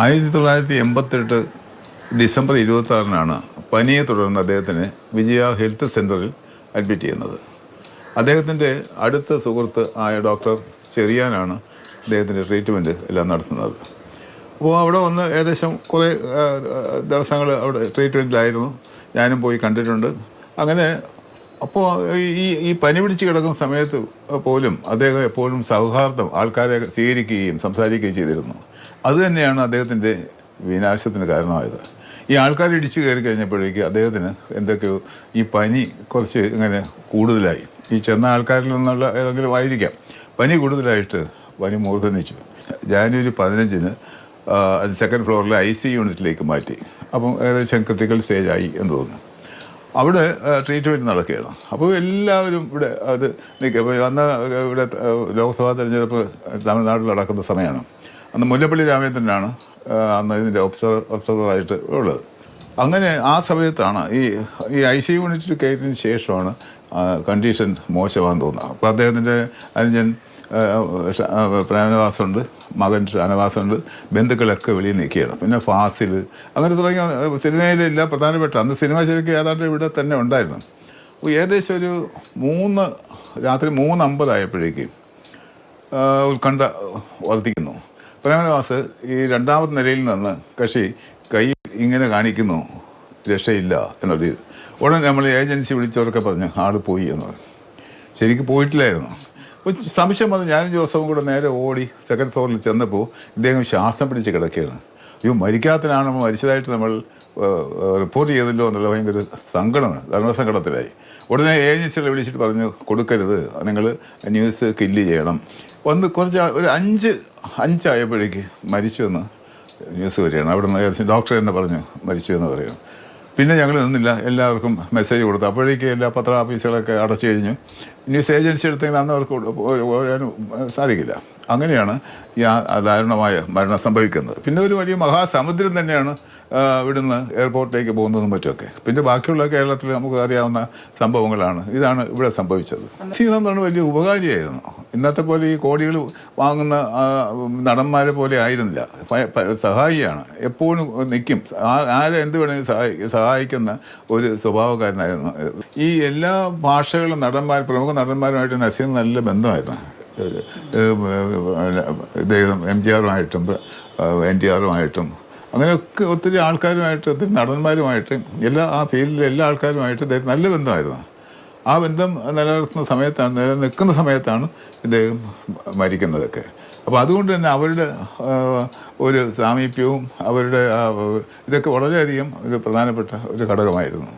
1988 December 26-നാണ് പനിയെ തുടർന്ന് അദ്ദേഹത്തിന് വിജയ health സെൻ്ററിൽ അഡ്മിറ്റ് ചെയ്യുന്നത്. അദ്ദേഹത്തിൻ്റെ അടുത്ത സുഹൃത്ത് ആയ ഡോക്ടർ ചെറിയാനാണ് അദ്ദേഹത്തിൻ്റെ ട്രീറ്റ്മെൻറ്റ് എല്ലാം നടത്തുന്നത്. അപ്പോൾ അവിടെ വന്ന് ഏകദേശം കുറേ ദിവസങ്ങൾ അവിടെ ട്രീറ്റ്മെൻറ്റിലായിരുന്നു. ഞാനും പോയി കണ്ടിട്ടുണ്ട്. അങ്ങനെ അപ്പോൾ ഈ പനി പിടിച്ച് കിടക്കുന്ന സമയത്ത് പോലും അദ്ദേഹം എപ്പോഴും സൗഹാർദ്ദം ആൾക്കാരെ സ്വീകരിക്കുകയും സംസാരിക്കുകയും ചെയ്തിരുന്നു. അതുതന്നെയാണ് അദ്ദേഹത്തിൻ്റെ വിനാശത്തിന് കാരണമായത്. ഈ ആൾക്കാർ ഇടിച്ചു കയറി കഴിഞ്ഞപ്പോഴേക്ക് അദ്ദേഹത്തിന് എന്തൊക്കെയോ ഈ പനി കുറച്ച് ഇങ്ങനെ കൂടുതലായി. ഈ ചെന്ന ആൾക്കാരിൽ നിന്നുള്ള ഏതെങ്കിലും ആയിരിക്കാം. പനി കൂടുതലായിട്ട് പനി മൂർധനിച്ചു. ജാനുവരി 15-ന് അത് സെക്കൻഡ് ഫ്ലോറിലെ ICU യൂണിറ്റിലേക്ക് മാറ്റി. അപ്പം ഏകദേശം ക്രിട്ടിക്കൽ സ്റ്റേജായി എന്ന് തോന്നുന്നു. അവിടെ ട്രീറ്റ്മെൻറ്റ് നടക്കുകയാണ്. അപ്പോൾ എല്ലാവരും ഇവിടെ അത് നിൽക്കുക. അപ്പോൾ അന്ന് ഇവിടെ ലോക്സഭാ തെരഞ്ഞെടുപ്പ് തമിഴ്നാട്ടിൽ നടക്കുന്ന സമയമാണ്. അന്ന് മുല്ലപ്പള്ളി രാമചന്ദ്രനാണ് അന്ന് ഇതിൻ്റെ ഒബ്സർവറായിട്ട് ഉള്ളത്. അങ്ങനെ ആ സമയത്താണ് ഈ ICU യൂണിറ്റിൽ കയറ്റിയതിന് ശേഷമാണ് കണ്ടീഷൻ മോശമാണെന്ന് തോന്നുന്നത്. അപ്പോൾ അദ്ദേഹത്തിൻ്റെ അനുജൻ പ്രേമനവാസമുണ്ട്, മകൻ ഷാനവാസുണ്ട്, ബന്ധുക്കളൊക്കെ വെളിയിൽ നിൽക്കുകയാണ്. പിന്നെ ഫാസിൽ അങ്ങനെ തുടങ്ങിയ സിനിമയിലെല്ലാം പ്രധാനപ്പെട്ട അന്ന് സിനിമ ശരിക്കും ഏതാണ്ട് ഇവിടെ തന്നെ ഉണ്ടായിരുന്നു. ഏകദേശം ഒരു രാത്രി 3:50 ആയപ്പോഴേക്കും ഉത്കണ്ഠ വർദ്ധിക്കുന്നു. പ്രേമനവാസ് ഈ 2ാമത്തെ നിലയിൽ നിന്ന് കക്ഷി കൈ ഇങ്ങനെ കാണിക്കുന്നു, രക്ഷയില്ല എന്നുള്ളത്. ഉടനെ നമ്മൾ ഏജൻസി വിളിച്ചവരൊക്കെ പറഞ്ഞു ആൾ പോയി എന്ന് പറഞ്ഞു. ശരിക്കും പോയിട്ടില്ലായിരുന്നു. അപ്പോൾ സംശയം വന്ന് ഞാനും ജോസഫും കൂടെ നേരെ ഓടി സെക്കൻഡ് ഫ്ലോറിൽ ചെന്നപ്പോൾ ഇദ്ദേഹം ശ്വാസം പിടിച്ച് കിടക്കുകയാണ്. മരിക്കാത്തനാണ് മരിച്ചതായിട്ട് നമ്മൾ റിപ്പോർട്ട് ചെയ്തല്ലോ എന്നുള്ള ഭയങ്കര സങ്കടമാണ്, ധർമ്മസങ്കടത്തിലായി. ഉടനെ ഏജൻസികളെ വിളിച്ചിട്ട് പറഞ്ഞു കൊടുക്കരുത്, നിങ്ങൾ ന്യൂസ് കില്ല് ചെയ്യണം. കുറച്ച് ഒരു 5 ആയപ്പോഴേക്ക് മരിച്ചു എന്ന് ന്യൂസ് വരികയാണ്. അവിടെ നിന്ന് ഏകദേശം ഡോക്ടർ തന്നെ പറഞ്ഞു മരിച്ചു എന്ന് പറയുന്നു. പിന്നെ ഞങ്ങൾ നിന്നില്ല, എല്ലാവർക്കും മെസ്സേജ് കൊടുത്തു. അപ്പോഴേക്ക് എല്ലാ പത്ര ഓഫീസുകളൊക്കെ അടച്ചു കഴിഞ്ഞു. ന്യൂസ് ഏജൻസി എടുത്തെങ്കിൽ അന്ന് അവർക്ക് പോകാനും സാധിക്കില്ല. അങ്ങനെയാണ് ഈ ദാരുണമായ മരണം സംഭവിക്കുന്നത്. പിന്നെ ഒരു വലിയ മഹാസമുദ്രം തന്നെയാണ് ഇവിടുന്ന് എയർപോർട്ടിലേക്ക് പോകുന്നതും മറ്റുമൊക്കെ. പിന്നെ ബാക്കിയുള്ള കേരളത്തിൽ നമുക്ക് അറിയാവുന്ന സംഭവങ്ങളാണ്. ഇതാണ് ഇവിടെ സംഭവിച്ചത്. എന്ന് പറഞ്ഞാൽ വലിയ ഉപകാരിയായിരുന്നു. ഇന്നത്തെ പോലെ ഈ കോടികൾ വാങ്ങുന്ന നടന്മാരെ പോലെ ആയിരുന്നില്ല. സഹായിയാണ്, എപ്പോഴും നിൽക്കും, ആരെ എന്ത് വേണമെങ്കിലും സഹായിക്കുന്ന ഒരു സ്വഭാവക്കാരനായിരുന്നു. ഈ എല്ലാ ഭാഷകളും പ്രമുഖ നടന്മാരുമായിട്ട് നസീർ നല്ല ബന്ധമായിരുന്നു. ഇദ്ദേഹം MGR-ഉമായിട്ടും NTR-ഉമായിട്ടും അങ്ങനെയൊക്കെ ഒത്തിരി ആൾക്കാരുമായിട്ട്, ഒത്തിരി നടന്മാരുമായിട്ടും ആ ഫീൽഡിലെ എല്ലാ ആൾക്കാരുമായിട്ട് ഇദ്ദേഹം നല്ല ബന്ധമായിരുന്നു. ആ ബന്ധം നിലനിൽക്കുന്ന സമയത്താണ് ഇദ്ദേഹം മരിക്കുന്നതൊക്കെ. അപ്പോൾ അതുകൊണ്ട് തന്നെ അവരുടെ ഒരു സാമീപ്യവും അവരുടെ ഇതൊക്കെ വളരെയധികം ഒരു പ്രധാനപ്പെട്ട ഒരു ഘടകമായിരുന്നു.